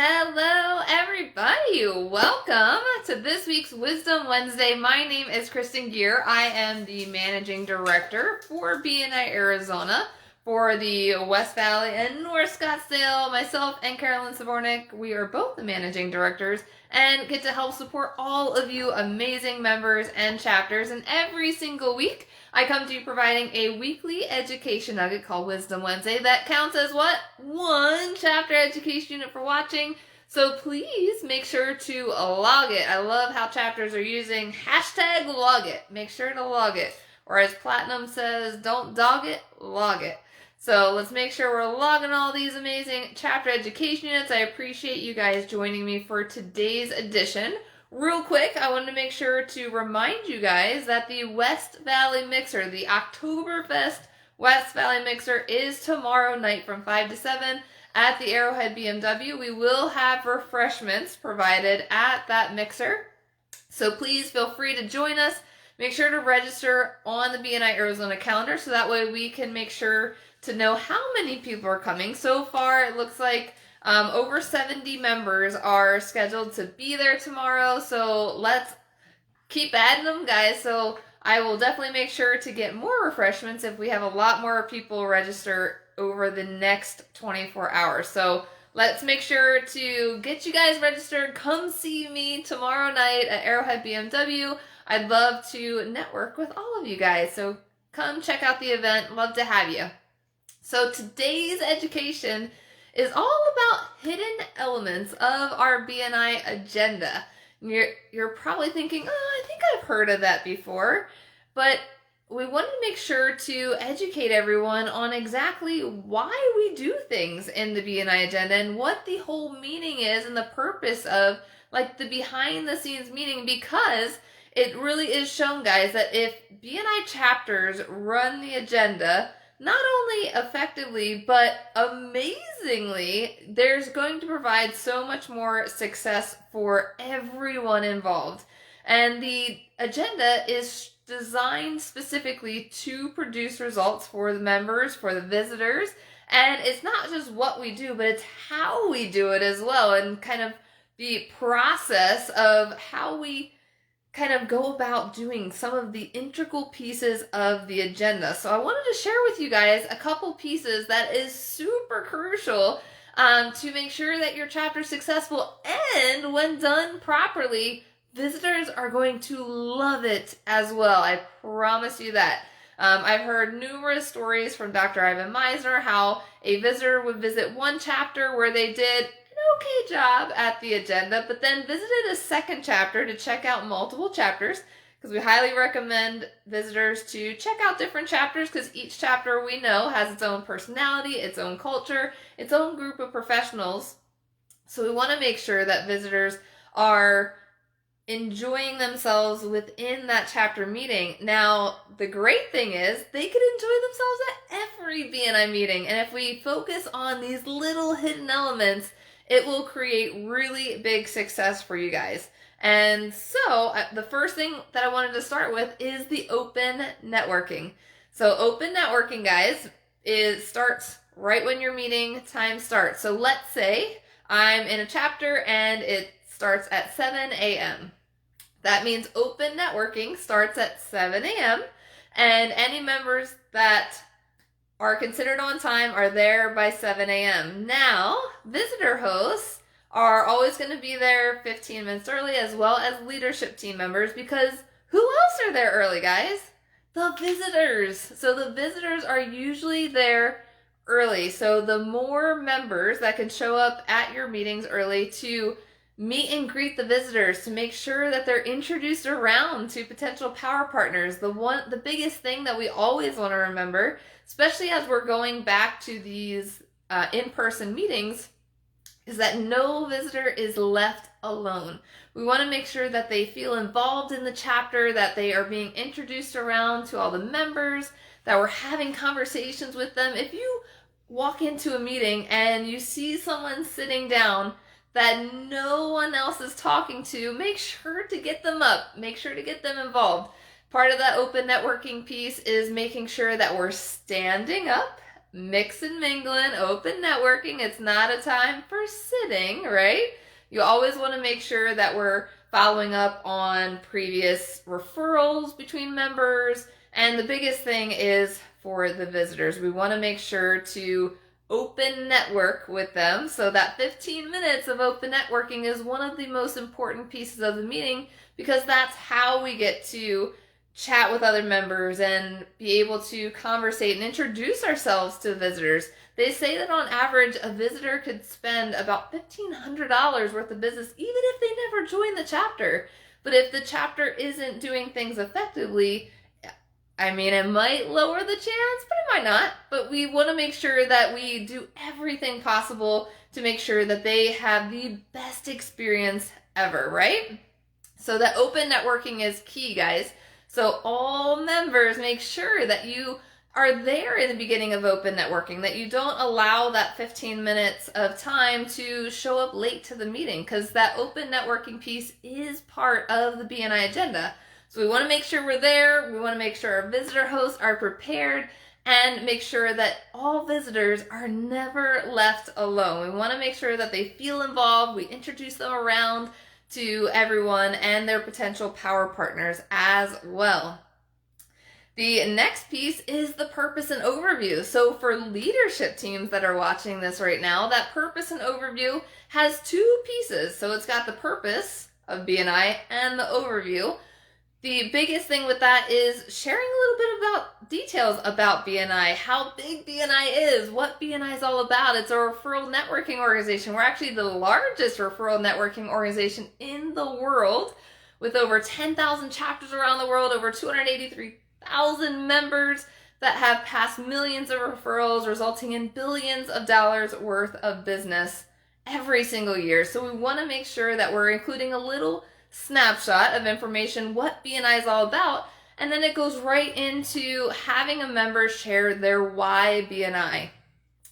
Hello, everybody. Welcome to this week's Wisdom Wednesday. My name is Kristen Gear. I am the managing director for BNI Arizona for the West Valley and North Scottsdale. Myself and Carolyn Savornik, we are both the managing directors and get to help support all of you amazing members and chapters. And every single week, I come to you providing a weekly education nugget called Wisdom Wednesday that counts as what? One chapter education unit for watching. So please make sure to log it. I love how chapters are using hashtag log it. Make sure to log it. Or as Platinum says, don't dog it, log it. So let's make sure we're logging all these amazing chapter education units. I appreciate you guys joining me for today's edition. Real quick, I wanted to make sure to remind you guys that the West Valley Mixer, the Oktoberfest West Valley Mixer, is tomorrow night from 5 to 7 at the Arrowhead BMW. We will have refreshments provided at that mixer. So please feel free to join us. Make sure to register on the BNI Arizona calendar so that way we can make sure to know how many people are coming. So far, it looks like over 70 members are scheduled to be there tomorrow, so let's keep adding them, guys. So I will definitely make sure to get more refreshments if we have a lot more people register over the next 24 hours. So let's make sure to get you guys registered. Come see me tomorrow night at Arrowhead BMW. I'd love to network with all of you guys, so come check out the event. Love to have you. So today's education is all about hidden elements of our BNI agenda. You're probably thinking, oh, I think I've heard of that before, but we wanted to make sure to educate everyone on exactly why we do things in the BNI agenda and what the whole meaning is and the purpose of like the behind the scenes meaning, because it really is shown, guys, that if BNI chapters run the agenda not only effectively, but amazingly, there's going to provide so much more success for everyone involved. And the agenda is designed specifically to produce results for the members, for the visitors. And it's not just what we do, but it's how we do it as well. And kind of the process of how we kind of go about doing some of the integral pieces of the agenda. So I wanted to share with you guys a couple pieces that is super crucial to make sure that your chapter is successful, and when done properly, visitors are going to love it as well. I promise you that. I've heard numerous stories from Dr. Ivan Misner how a visitor would visit one chapter where they did okay job at the agenda, but then visited a second chapter to check out multiple chapters, because we highly recommend visitors to check out different chapters, because each chapter we know has its own personality, its own culture, its own group of professionals. So we want to make sure that visitors are enjoying themselves within that chapter meeting. Now, the great thing is they could enjoy themselves at every BNI meeting, and if we focus on these little hidden elements, it will create really big success for you guys. And so the first thing that I wanted to start with is the open networking. So open networking, guys, starts right when your meeting time starts. So let's say I'm in a chapter and it starts at 7 a.m. That means open networking starts at 7 a.m. and any members that are considered on time are there by 7 a.m. Now, visitor hosts are always going to be there 15 minutes early, as well as leadership team members, because who else are there early, guys? The visitors. So the visitors are usually there early. So the more members that can show up at your meetings early to meet and greet the visitors, to make sure that they're introduced around to potential power partners. The biggest thing that we always want to remember, especially as we're going back to these in-person meetings, is that no visitor is left alone. We want to make sure that they feel involved in the chapter, that they are being introduced around to all the members, that we're having conversations with them. If you walk into a meeting and you see someone sitting down that no one else is talking to, make sure to get them up. Make sure to get them involved. Part of that open networking piece is making sure that we're standing up mix and mingling, open networking. It's not a time for sitting, right? You always want to make sure that we're following up on previous referrals between members. And the biggest thing is for the visitors. We want to make sure to open network with them. So that 15 minutes of open networking is one of the most important pieces of the meeting, because that's how we get to chat with other members and be able to conversate and introduce ourselves to visitors. They say that on average, a visitor could spend about $1,500 worth of business even if they never join the chapter. But if the chapter isn't doing things effectively, I mean, it might lower the chance, but it might not. But we want to make sure that we do everything possible to make sure that they have the best experience ever, right? So that open networking is key, guys. So all members, make sure that you are there in the beginning of open networking, that you don't allow that 15 minutes of time to show up late to the meeting, because that open networking piece is part of the BNI agenda. So we want to make sure we're there. We want to make sure our visitor hosts are prepared, and make sure that all visitors are never left alone. We want to make sure that they feel involved. We introduce them around to everyone and their potential power partners as well. The next piece is the purpose and overview. So for leadership teams that are watching this right now, that purpose and overview has two pieces. So it's got the purpose of BNI and the overview. The biggest thing with that is sharing a little bit about details about BNI, how big BNI is, what BNI is all about. It's a referral networking organization. We're actually the largest referral networking organization in the world, with over 10,000 chapters around the world, over 283,000 members that have passed millions of referrals, resulting in billions of dollars worth of business every single year. So we want to make sure that we're including a little snapshot of information, what BNI is all about, and then it goes right into having a member share their why BNI.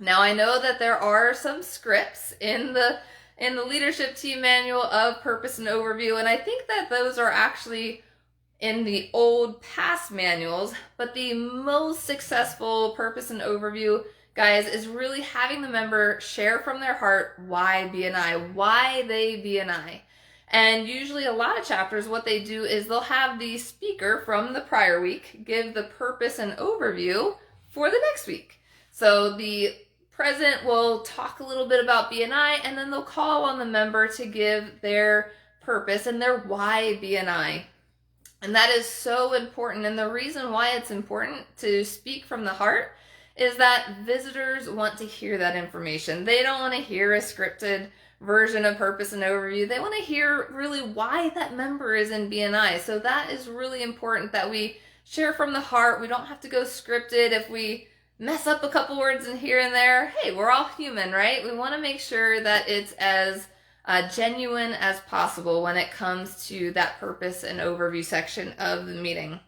Now, I know that there are some scripts in the leadership team manual of purpose and overview, and I think that those are actually in the old past manuals, but the most successful purpose and overview, guys, is really having the member share from their heart why BNI, why they BNI. And usually a lot of chapters, what they do is they'll have the speaker from the prior week give the purpose and overview for the next week. So the president will talk a little bit about BNI, and then they'll call on the member to give their purpose and their why BNI. And that is so important. And the reason why it's important to speak from the heart is that visitors want to hear that information. They don't want to hear a scripted version of purpose and overview. They want to hear really why that member is in BNI. So that is really important that we share from the heart. We don't have to go scripted. If we mess up a couple words in here and there, hey, we're all human, right? We want to make sure that it's as genuine as possible when it comes to that purpose and overview section of the meeting.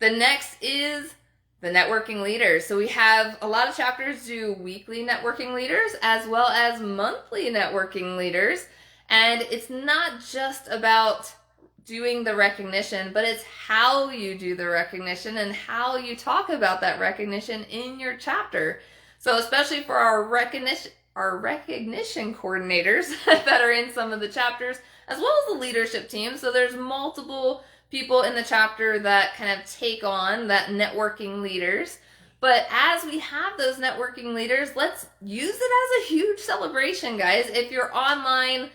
The next is the networking leaders. So we have a lot of chapters do weekly networking leaders as well as monthly networking leaders. And it's not just about doing the recognition, but it's how you do the recognition and how you talk about that recognition in your chapter. So especially for our recognition coordinators that are in some of the chapters, as well as the leadership team. So there's multiple people in the chapter that kind of take on that networking leaders. But as we have those networking leaders, let's use it as a huge celebration, guys. If you're online,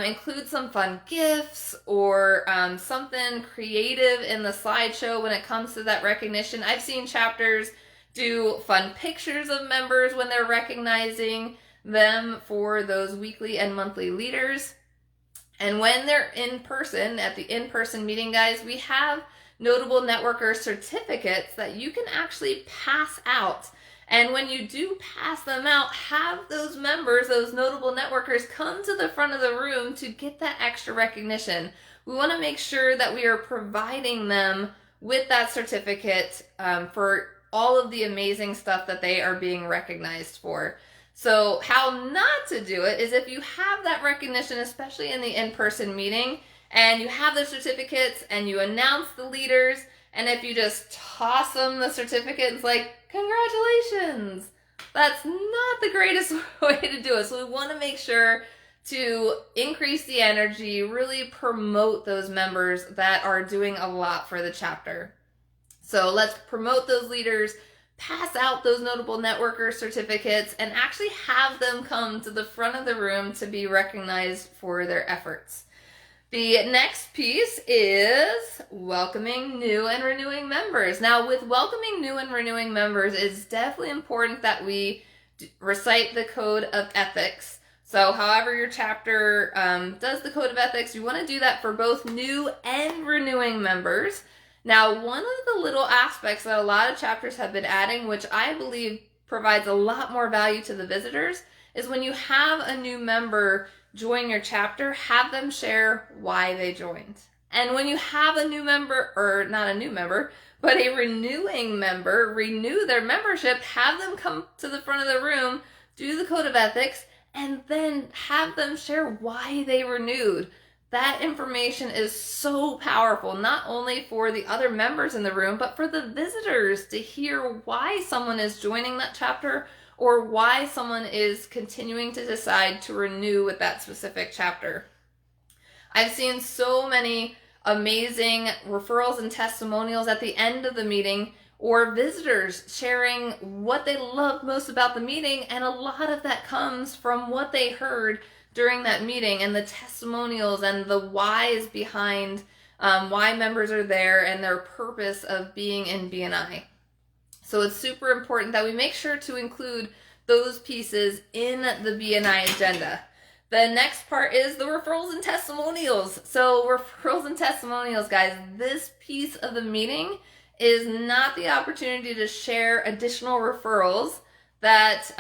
include some fun gifts or something creative in the slideshow when it comes to that recognition. I've seen chapters do fun pictures of members when they're recognizing them for those weekly and monthly leaders. And when they're in person, at the in-person meeting, guys, we have notable networker certificates that you can actually pass out. And when you do pass them out, have those members, those notable networkers, come to the front of the room to get that extra recognition. We want to make sure that we are providing them with that certificate for all of the amazing stuff that they are being recognized for. So how not to do it is if you have that recognition, especially in the in-person meeting, and you have the certificates and you announce the leaders, and if you just toss them the certificate, it's like, congratulations. That's not the greatest way to do it. So we want to make sure to increase the energy, really promote those members that are doing a lot for the chapter. So let's promote those leaders, pass out those notable networker certificates, and actually have them come to the front of the room to be recognized for their efforts. The next piece is welcoming new and renewing members. Now, with welcoming new and renewing members, it's definitely important that we recite the code of ethics. So however your chapter does the code of ethics, you want to do that for both new and renewing members. Now, one of the little aspects that a lot of chapters have been adding, which I believe provides a lot more value to the visitors, is when you have a new member join your chapter, have them share why they joined. And when you have a new member, or not a new member, but a renewing member, renew their membership, have them come to the front of the room, do the code of ethics, and then have them share why they renewed. That information is so powerful, not only for the other members in the room, but for the visitors to hear why someone is joining that chapter or why someone is continuing to decide to renew with that specific chapter. I've seen so many amazing referrals and testimonials at the end of the meeting, or visitors sharing what they loved most about the meeting, and a lot of that comes from what they heard during that meeting and the testimonials and the whys behind why members are there and their purpose of being in BNI. So it's super important that we make sure to include those pieces in the BNI agenda. The next part is the referrals and testimonials. So referrals and testimonials, guys, this piece of the meeting is not the opportunity to share additional referrals that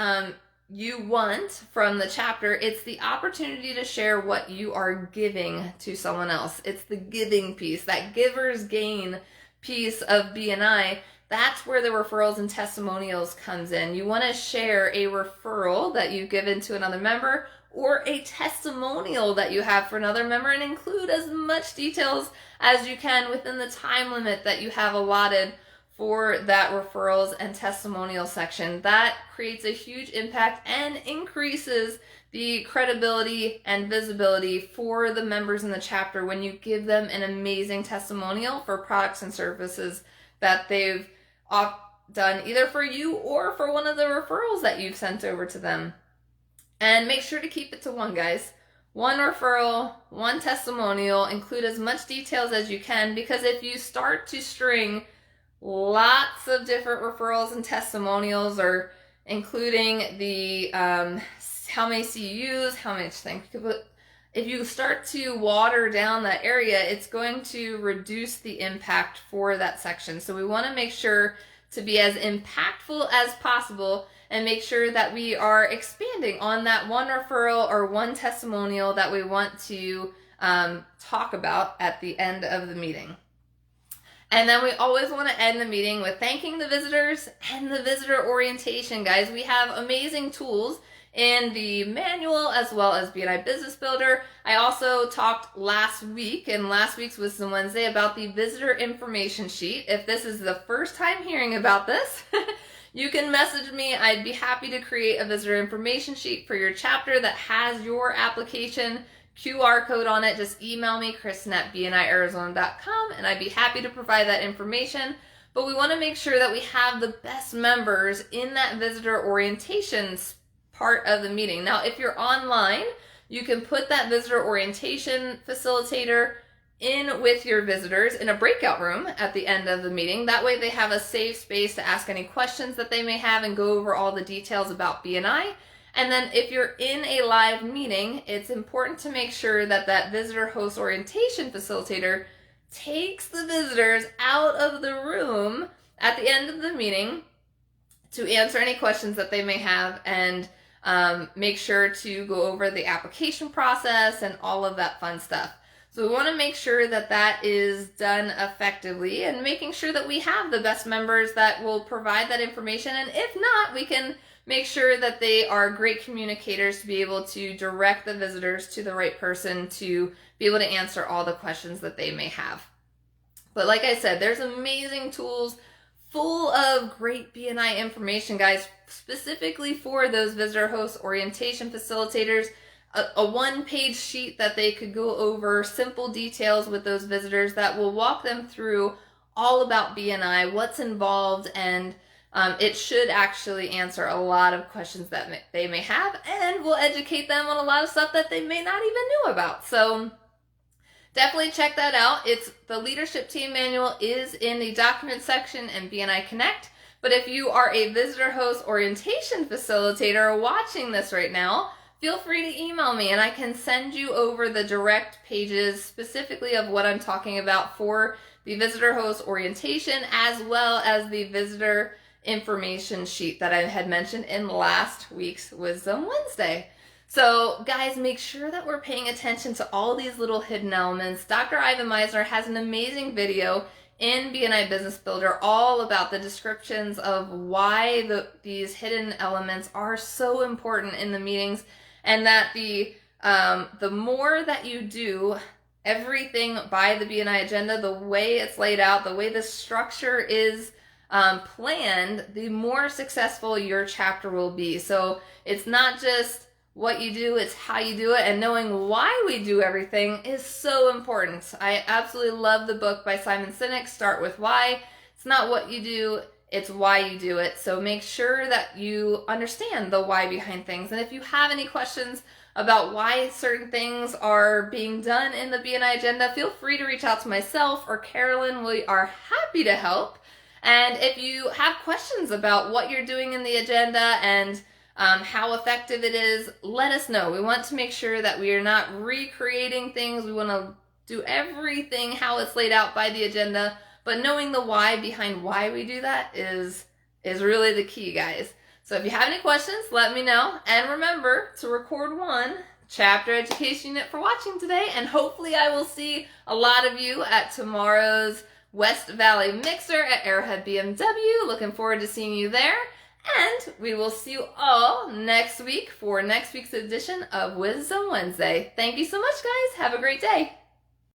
you want from the chapter. It's the opportunity to share what you are giving to someone else. It's the giving piece, that giver's gain piece of BNI. That's where the referrals and testimonials comes in. You want to share a referral that you've given to another member or a testimonial that you have for another member, and include as much details as you can within the time limit that you have allotted for that referrals and testimonial section. That creates a huge impact and increases the credibility and visibility for the members in the chapter when you give them an amazing testimonial for products and services that they've done either for you or for one of the referrals that you've sent over to them. And make sure to keep it to one, guys. One referral, one testimonial, include as much details as you can, because if you start to string lots of different referrals and testimonials, or including the how many CUs, how much things you could put, if you start to water down that area, it's going to reduce the impact for that section. So we want to make sure to be as impactful as possible and make sure that we are expanding on that one referral or one testimonial that we want to talk about at the end of the meeting. And then we always want to end the meeting with thanking the visitors and the visitor orientation, guys. We have amazing tools in the manual as well as BNI Business Builder. I also talked last week in last week's Wisdom Wednesday about the visitor information sheet. If this is the first time hearing about this, you can message me. I'd be happy to create a visitor information sheet for your chapter that has your application QR code on it. Just email me, Kristen@bniarizona.com, and I'd be happy to provide that information. But we want to make sure that we have the best members in that visitor orientation part of the meeting. Now, if you're online, you can put that visitor orientation facilitator in with your visitors in a breakout room at the end of the meeting. That way they have a safe space to ask any questions that they may have and go over all the details about BNI. And then if you're in a live meeting, it's important to make sure that that visitor host orientation facilitator takes the visitors out of the room at the end of the meeting to answer any questions that they may have, and make sure to go over the application process and all of that fun stuff. So we want to make sure that that is done effectively, and making sure that we have the best members that will provide that information. And if not, we can make sure that they are great communicators to be able to direct the visitors to the right person to be able to answer all the questions that they may have. But like I said, there's amazing tools full of great BNI information, guys, specifically for those visitor host orientation facilitators. A one-page sheet that they could go over simple details with those visitors that will walk them through all about BNI, what's involved, and it should actually answer a lot of questions that they may have, and will educate them on a lot of stuff that they may not even know about. So definitely check that out. The leadership team manual is in the document section in BNI Connect. But if you are a visitor host orientation facilitator watching this right now, feel free to email me and I can send you over the direct pages specifically of what I'm talking about for the visitor host orientation, as well as the visitor information sheet that I had mentioned in last week's Wisdom Wednesday. So guys, make sure that we're paying attention to all these little hidden elements. Dr. Ivan Misner has an amazing video in BNI Business Builder all about the descriptions of why these hidden elements are so important in the meetings, and that the more that you do everything by the BNI agenda, the way it's laid out, the way the structure is planned, the more successful your chapter will be. So it's not just what you do, it's how you do it, and knowing why we do everything is so important. I absolutely love the book by Simon Sinek, Start With Why. It's not what you do, it's why you do it. So make sure that you understand the why behind things. And if you have any questions about why certain things are being done in the BNI agenda, feel free to reach out to myself or Carolyn. We are happy to help. And if you have questions about what you're doing in the agenda and how effective it is, let us know. We want to make sure that we are not recreating things. We want to do everything how it's laid out by the agenda. But knowing the why behind why we do that is really the key, guys. So if you have any questions, let me know. And remember to record one chapter education unit for watching today. And hopefully I will see a lot of you at tomorrow's West Valley Mixer at Arrowhead BMW. Looking forward to seeing you there. And we will see you all next week for next week's edition of Wisdom Wednesday. Thank you so much, guys. Have a great day.